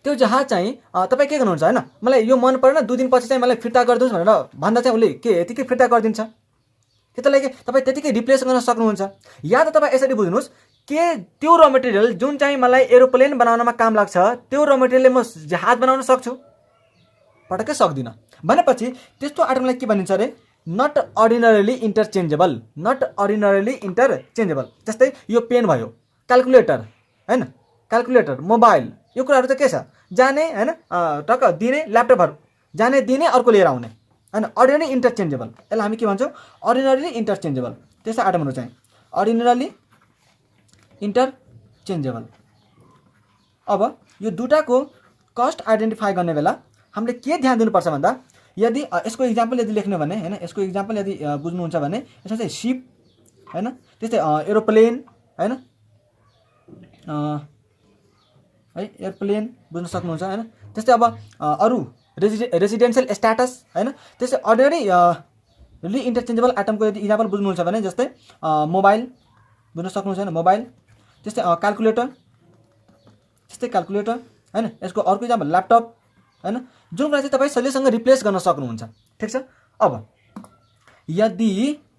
चाहिँ तपाईँ के गर्नुहुन्छ हैन, मलाई यो मन परेन 2 दिनपछि चाहिँ मलाई फिर्ता गरिदिनुहोस् भनेर भन्दा चाहिँ उसले के यतिकै फिर्ता गरिदिन्छ, त्यसलाई के तपाईँ त्यतिकै रिप्लेस गर्न सक्नुहुन्छ। या त तपाईँ यसरी बुझ्नुहोस् के त्यो र मटेरियल जुन चाहिँ मलाई एरोप्लेन बनाउनमा काम लाग्छ त्यो र मटेरियलले म जहाज बनाउन सक्छु, पटक्कै सक्दिनँ भनेपछि त्यस्तो आइटमलाई के भनिन्छ अरे, नट अर्डिनरली इन्टरचेन्जेबल, नट अर्डिनरली इन्टरचेन्जेबल। जस्तै यो पेन भयो, क्याल्कुलेटर हैन, क्याल्कुलेटर, मोबाइल, यो कुराहरू त के छ जाने हैन, टक्क दिने, ल्यापटपहरू जाने दिने अर्को लिएर आउने हैन, अर्डिनरी इन्टरचेन्जेबल, यसलाई हामी के भन्छौँ अर्डिनरली इन्टरचेन्जेबल। त्यस्ता आइटमहरू चाहिँ अर्डिनरली इन्टरचेन्जेबल। अब यो दुटाको कस्ट आइडेन्टिफाई गर्ने बेला हामीले के ध्यान दिनुपर्छ भन्दा, यदि यसको इक्जाम्पल यदि लेख्नु भने हैन, यसको इक्जाम्पल यदि बुझ्नुहुन्छ भने यसमा चाहिँ सिप हैन, त्यस्तै एरोप्लेन हैन, है एयरप्लेन बुझ्न सक्नुहुन्छ हैन, त्यस्तै अब अरू रेसिडेन्सियल स्ट्याटस हैन, त्यस्तै अर्डिनरी इन्टरचेन्जेबल आइटमको यदि इक्जाम्पल बुझ्नुहुन्छ भने जस्तै मोबाइल बुझ्न सक्नुहुन्छ हैन, मोबाइल, त्यस्तै क्याल्कुलेटर हैन, यसको अर्को इक्जाम्पल ल्यापटप हैन, जुन कुरा चाहिँ तपाईँ सजिलैसँग रिप्लेस गर्न सक्नुहुन्छ। ठिक छ। अब यदि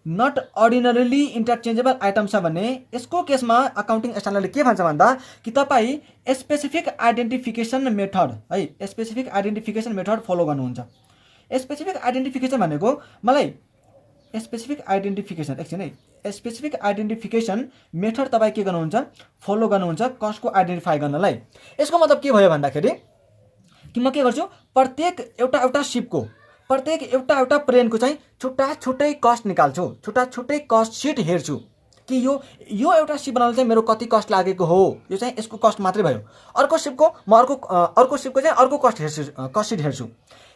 नट अर्डिनरली इन्टरचेन्जेबल आइटम छ भने यसको केसमा अकाउन्टिङ स्ट्यान्डर्डले के भन्छ भन्दा कि तपाईँ स्पेसिफिक आइडेन्टिफिकेसन मेथड है, स्पेसिफिक आइडेन्टिफिकेसन मेथड फलो गर्नुहुन्छ। स्पेसिफिक आइडेन्टिफिकेसन भनेको मलाई स्पेसिफिक आइडेन्टिफिकेसन एकछिन है, स्पेसिफिक आइडेन्टिफिकेसन मेथड तपाईँ के गर्नुहुन्छ फलो गर्नुहुन्छ कस्टको आइडेन्टिफाई गर्नलाई। यसको मतलब के भयो भन्दाखेरि कि म के गर्छु प्रत्येक एउटा सिपको, प्रत्येक एउटा प्लेनको चाहिँ छुट्टै कस्ट निकाल्छु, छुट्टै कस्ट सिट हेर्छु कि यो एउटा सिप बनाउन चाहिँ मेरो कति कस्ट लागेको हो, यो चाहिँ यसको कस्ट मात्रै भयो। अर्को सिपको म अर्को सिपको चाहिँ अर्को कस्ट सिट हेर्छु,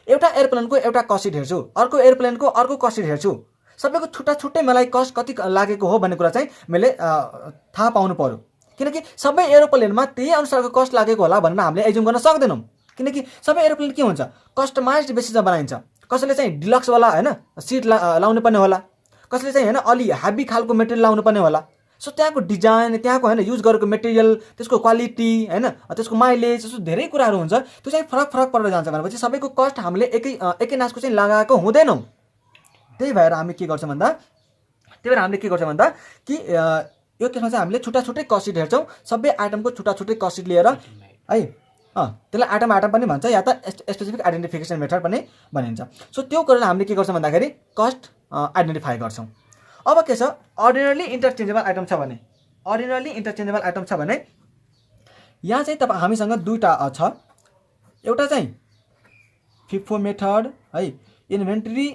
एउटा एयरप्लेनको एउटा कस्ट सिट हेर्छु, अर्को एयरप्लेनको अर्को कस्ट सिट हेर्छु, सबैको छुट्टै मलाई कस्ट कति लागेको हो भन्ने कुरा चाहिँ मैले थाहा पाउनु पर्यो। किनकि सबै एरोप्लेनमा त्यही अनुसारको कस्ट लागेको होला भनेर हामीले एज्युम गर्न सक्दैनौँ, किनकि सबै एरोप्लेन के हुन्छ कस्टमाइज्ड बेसिसमा बनाइन्छ। कसैले चाहिँ डिलक्सवाला हैन सिट लाउनु पर्ने होला, कसैले चाहिँ हैन अलि हेभी खालको मेटेरियल लाउनु पर्ने होला। सो त्यहाँको डिजाइन, त्यहाँको हैन युज गरेको मेटेरियल, त्यसको क्वालिटी हैन, त्यसको माइलेज, जस्तो धेरै कुराहरू हुन्छ, त्यो चाहिँ फरक परेर जान्छ। भनेपछि सबैको कस्ट हामीले एकै नासको चाहिँ लगाएको हुँदैनौँ। त्यही भएर हामीले के गर्छौँ भन्दा कि यो केसमा चाहिँ हामीले छुट्टा छुट्टै कस्ट सिट हेर्छौँ, सबै आइटमको छुट्टा छुट्टै कस्ट सिट लिएर है त्यसलाई आइटम पनि भन्छ या त स्पेसिफिक आइडेन्टिफिकेसन मेथड पनि भनिन्छ। सो त्यो गरेर हामीले के गर्छौँ भन्दाखेरि कस्ट आइडेन्टिफाई गर्छौँ। अब के छ, अर्डिनरली इन्टरचेन्जेबल आइटम छ भने, अर्डिनरली इन्टरचेन्जेबल आइटम छ भने यहाँ चाहिँ तपाईँ हामीसँग दुईवटा छ। एउटा चाहिँ फिफो मेथड है, इन्भेन्ट्री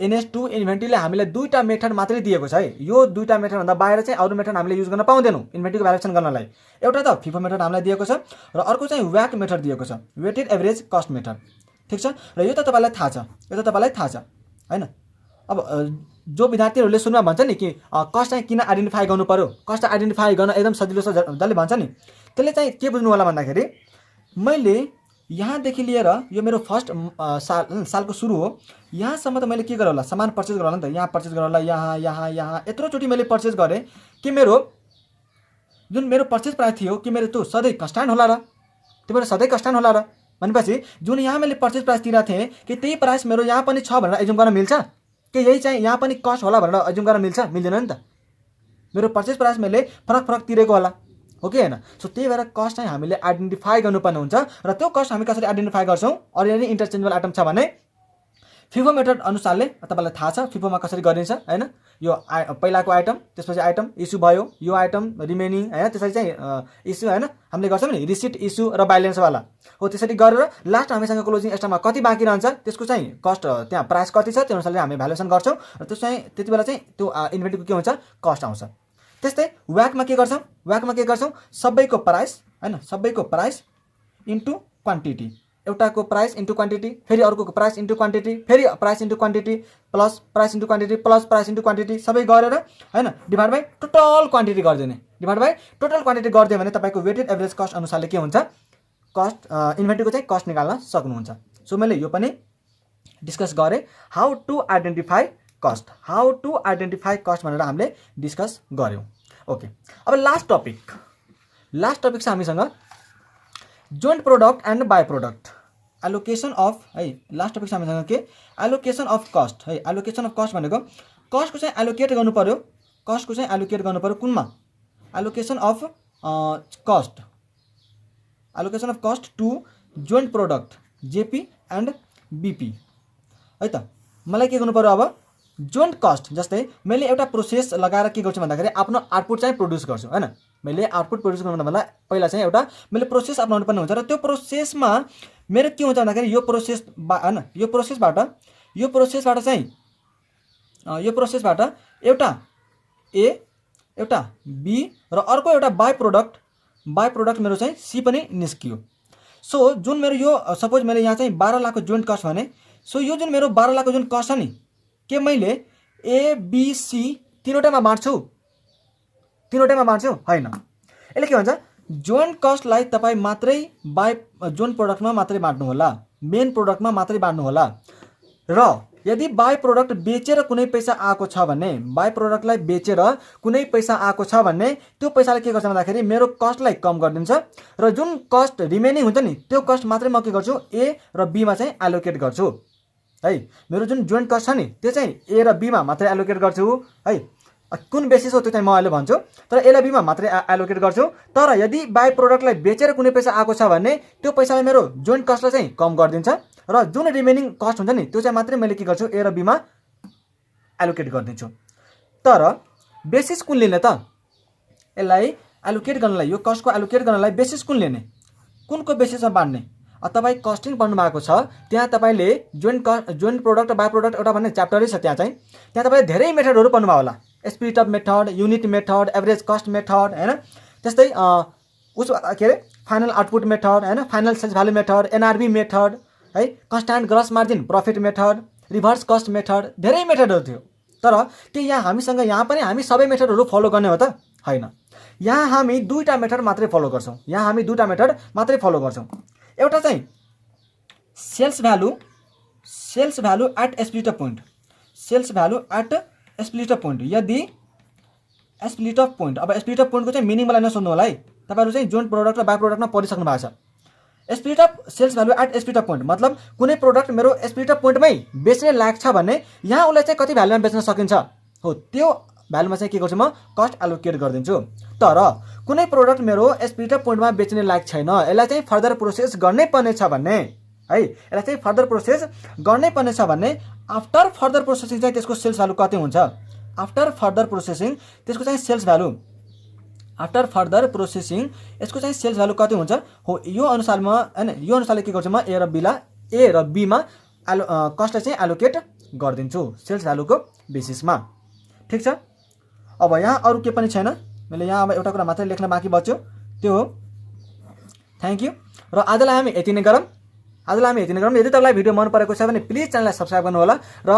NS2 इन्भेन्ट्रीले हामीलाई दुईवटा मेथड मात्रै दिएको छ है। यो दुईवटा मेथडभन्दा बाहिर चाहिँ अरू मेथड हामीले युज गर्न पाउँदैनौँ इन्भेन्ट्रीको भ्यालुएसन गर्नलाई। एउटा त फिफो मेथड हामीलाई दिएको छ र अर्को चाहिँ व्याक मेथड दिएको छ, वेटेड एभरेज कस्ट मेथड। ठिक छ, र यो त तपाईँलाई थाहा छ, यो त तपाईँलाई थाहा छ होइन। अब जो विद्यार्थीहरूले सुनमा भन्छ नि कि कस्ट चाहिँ किन आइडेन्टिफाई गर्नु पर्यो, कस्ट आइडेन्टिफाई गर्न एकदम सजिलो छ जसले भन्छ नि, त्यसले चाहिँ के बुझ्नु होला भन्दाखेरि मैले यहाँदेखि लिएर यो मेरो फर्स्ट सालको सुरु हो, यहाँसम्म त मैले के गरेँ होला, सामान पर्चेस गरेँ होला नि त। यहाँ पर्चेस गरेँ होला, यहाँ यहाँ यहाँ यत्रोचोटि मैले पर्चेस गरेँ कि मेरो जुन मेरो पर्चेस प्राइस थियो कि मेरो त्यो सधैँ कन्स्ट्यान्ट होला र, त्यो मेरो सधैँ कन्स्ट्यान्ट होला र भनेपछि जुन यहाँ मैले पर्चेस प्राइस तिरेको थिएँ कि त्यही प्राइस मेरो यहाँ पनि छ भनेर एज्युम गर्न मिल्छ कि यही चाहिँ यहाँ पनि कस्ट होला भनेर एज्युम गर्न मिल्छ? मिल्दैन नि त। मेरो पर्चेस प्राइस मैले फरक फरक तिरेको होला, हो कि होइन? सो त्यही भएर कस्ट चाहिँ हामीले आइडेन्टिफाई गर्नुपर्ने हुन्छ र त्यो कस्ट हामी कसरी आइडेन्टिफाई गर्छौँ, अर्डिनरी इन्टरचेन्जेबल आइटम छ भने फिफो मेथड अनुसारले तपाईँलाई थाहा छ फिफोमा कसरी गरिन्छ होइन। यो पहिलाको आइटम, त्यसपछि आइटम इस्यु भयो, यो आइटम रिमेनिङ होइन, त्यसरी चाहिँ इस्यु होइन हामीले गर्छौँ नि रिसिट इस्यु र ब्यालेन्सवाला हो। त्यसरी गरेर लास्ट हामीसँग क्लोजिङ स्टकमा कति बाँकी रहन्छ त्यसको चाहिँ कस्ट त्यहाँ प्राइस कति छ त्यो अनुसारले हामी भ्यालुएसन गर्छौँ र त्यो चाहिँ त्यति बेला चाहिँ त्यो इन्भेन्ट्रीको के हुन्छ, कस्ट आउँछ। त्यस्तै व्याकमा के गर्छौँ, व्याकमा के गर्छौँ, सबैको प्राइस होइन, सबैको प्राइस इन्टु क्वान्टिटी, एउटाको प्राइस इन्टु क्वान्टिटी, फेरि अर्कोको प्राइस इन्टु क्वान्टिटी, फेरि price into quantity plus price into quantity plus price into quantity सबै गरेर होइन डिभाइड बाई टोटल क्वान्टिटी गरिदिने। डिभाइड बाई टोटल क्वान्टिटी गरिदियो भने तपाईँको वेटेड एभरेज कस्ट अनुसारले के हुन्छ, कस्ट इन्भेन्ट्रीको चाहिँ कस्ट निकाल्न सक्नुहुन्छ। सो मैले यो पनि डिस्कस गरेँ how to identify cost, how to identify cost भनेर हामीले डिस्कस गऱ्यौँ। ओके, अब लास्ट टपिक छ हामीसँग joint product and by product, allocation of है। लास्ट टपिक छ हामीसँग के, एलोकेसन अफ कस्ट है। एलोकेसन अफ कस्ट भनेको कस्टको चाहिँ एलोकेट गर्नु पर्यो, कस्टको चाहिँ एलोकेट गर्नु पर्यो कुनमा, allocation of cost, allocation of cost to joint product JP and BP है त। मलाई के गर्नु पर्यो अब, जोइन्ट कस्ट जस्तै मैले एउटा प्रोसेस लगाएर के गर्छु भन्दाखेरि आफ्नो आउटपुट चाहिँ प्रड्युस गर्छु होइन। मैले आउटपुट प्रड्युस गर्नुभन्दा पहिला चाहिँ एउटा मैले प्रोसेस अपनाउनु पर्ने हुन्छ र त्यो प्रोसेसमा मेरो के हुन्छ भन्दाखेरि यो प्रोसेस होइन, यो प्रोसेसबाट चाहिँ यो प्रोसेसबाट एउटा ए एउटा बी र अर्को एउटा बाई प्रोडक्ट मेरो चाहिँ सी पनि निस्कियो। सो जुन मेरो यो सपोज मैले यहाँ चाहिँ 12 लाखको जोइन्ट कस्ट भने, सो यो जुन मेरो 12 लाखको जुन कस्ट छ नि के मैले एबिसी तीनवटैमा बाँड्छु होइन। यसले के भन्छ, जोइन्ट कस्टलाई तपाईँ मात्रै बाई जोइन्ट प्रोडक्टमा मात्रै बाँड्नु होला, मेन प्रोडक्टमा मात्रै बाँड्नु होला। र यदि बाई प्रोडक्ट बेचेर कुनै पैसा आएको छ भने, बाई प्रोडक्टलाई बेचेर कुनै पैसा आएको छ भने त्यो पैसाले के गर्छ भन्दाखेरि मेरो कस्टलाई कम गरिदिन्छ र जुन कस्ट रिमेनिङ हुन्छ नि त्यो कस्ट मात्रै म के गर्छु ए र बीमा चाहिँ एलोकेट गर्छु है। मेरो जुन जोइन्ट कस्ट छ नि त्यो चाहिँ ए र बीमा मात्रै एलोकेट गर्छु है। कुन बेसिस हो त्यो चाहिँ म अहिले भन्छु, तर ए र बीमा मात्रै एलोकेट गर्छु। तर यदि बाई प्रोडक्टलाई बेचेर कुनै पैसा आएको छ भने त्यो पैसाले मेरो जोइन्ट कस्टलाई चाहिँ कम गरिदिन्छ र जुन रिमेनिङ कस्ट हुन्छ नि त्यो चाहिँ मात्रै मैले के गर्छु ए र बीमा एलोकेट गरिदिन्छु। तर बेसिस कुन लिने त, यसलाई एलोकेट गर्नलाई, यो कस्टको एलोकेट गर्नलाई बेसिस कुन लिने, कुनको बेसिसमा बाँड्ने? तपाईँ कस्टिङ पढ्नु भएको छ त्यहाँ तपाईँले जोइन्ट प्रोडक्ट बाई प्रोडक्ट एउटा भन्ने च्याप्टरै छ, त्यहाँ तपाईँले धेरै मेथडहरू पढ्नुभयो होला, spirit of method, unit method, average cost method होइन। त्यस्तै उस के अरे फाइनल आउटपुट मेथड होइन, final sales value method, NRV method है, constant gross margin profit method, reverse cost method, धेरै मेथडहरू थियो। तर के यहाँ हामीसँग यहाँ पनि हामी सबै मेथडहरू फलो गर्ने हो त? होइन। यहाँ हामी दुईवटा मेथड मात्रै फलो गर्छौँ, यहाँ हामी दुईवटा मेथड मात्रै फलो गर्छौँ। एउटा चाहिँ sales value at split off point, sales value at split off point. यदि स्प्लिट अफ पोइन्ट, अब स्प्लिट अफ पोइन्टको चाहिँ मिनिङ मलाई नसोध्नु होला है, तपाईँहरू चाहिँ जोइन्ट प्रोडक्ट र बाई प्रोडक्टमा पढिसक्नु भएको छ। Split off sales value at split off point मतलब कुनै प्रोडक्ट मेरो स्प्लिट अफ पोइन्टमै बेच्ने लायक छ भने यहाँ उसलाई चाहिँ कति भ्यालुमा बेच्न सकिन्छ हो, त्यो भ्यालुमा चाहिँ के गर्छु म कस्ट एलोकेट गरिदिन्छु। तर कुनै प्रोडक्ट मेरो एसपी र पोइन्टमा बेच्ने लायक छैन, यसलाई चाहिँ फर्दर प्रोसेस गर्नै पर्ने छ भन्ने है, यसलाई चाहिँ फर्दर प्रोसेस गर्नै पर्ने छ भन्ने आफ्टर फर्दर प्रोसेसिङ चाहिँ त्यसको सेल्स भ्यालु कति हुन्छ, आफ्टर फर्दर प्रोसेसिङ त्यसको चाहिँ sales value, after further processing यसको चाहिँ सेल्स भ्यालु कति हुन्छ हो, यो अनुसारमा हैन, यो अनुसारले के गर्छु म ए र बीमा कस्टलाई चाहिँ एलोकेट गरिदिन्छु सेल्स भ्यालुको बेसिसमा। ठिक छ। अब यहाँ अरू के पनि छैन, मैले यहाँ अब एउटा कुरा मात्रै लेख्न बाँकी बच्यो, त्यो हो थ्याङ्क यू। र आजलाई हामी यति नै गरौँ, यदि तपाईँलाई भिडियो मन परेको छ भने प्लिज च्यानललाई सब्सक्राइब गर्नु होला। र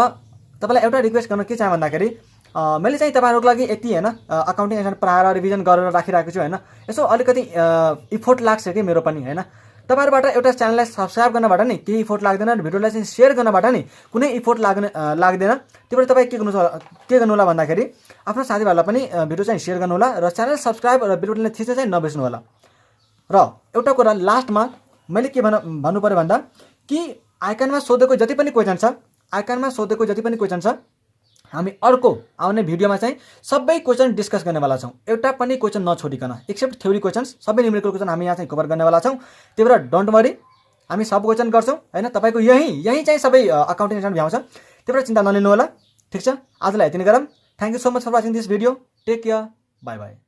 तपाईँलाई एउटा रिक्वेस्ट गर्न के चाहे भन्दाखेरि मैले चाहिँ तपाईँहरूको लागि यति हैन अकाउन्टिङ एन्ड पढाएर रिभिजन गरेर राखिरहेको छु हैन, यसो अलिकति इफोर्ट लाग्छ कि मेरो पनि हैन। तपाईँहरूबाट एउटा च्यानललाई सब्सक्राइब गर्नबाट नि केही इफोर्ट लाग्दैन, भिडियोलाई चाहिँ सेयर गर्नबाट नि कुनै इफोर्ट लाग्दैन। त्यही भएर तपाईँ के गर्नु होला भन्दाखेरि आफ्नो साथीभाइहरूलाई पनि भिडियो चाहिँ सेयर गर्नु होला र च्यानल सब्सक्राइब र भिडियोलाई थिच्न चाहिँ नबिर्सनु होला। र एउटा कुरा लास्टमा मैले के भन्नु पर्यो भन्दा कि आइकनमा सोधेको जति पनि क्वेसन छ हामी अर्को आउने भिडियोमा चाहिँ सबै क्वेसन डिस्कस गर्नेवाला छौँ, एउटा पनि क्वेसन नछोडिकन एक्सेप्ट थ्योरी क्वेसन्स, सबै न्युमेरिकल क्वेसन हामी यहाँ चाहिँ कभर गर्नेवाला छौँ। त्यही भएर डोन्ट वरी, हामी सब क्वेसन गर्छौँ हैन, तपाईँको यही चाहिँ सबै अकाउन्टिङ एन्ड भ्याउँछ, त्यही भएर चिन्ता नलिनु होला। ठिक छ, आजलाई यति नै गरौँ। Thank you so much for watching this video, take care, bye by.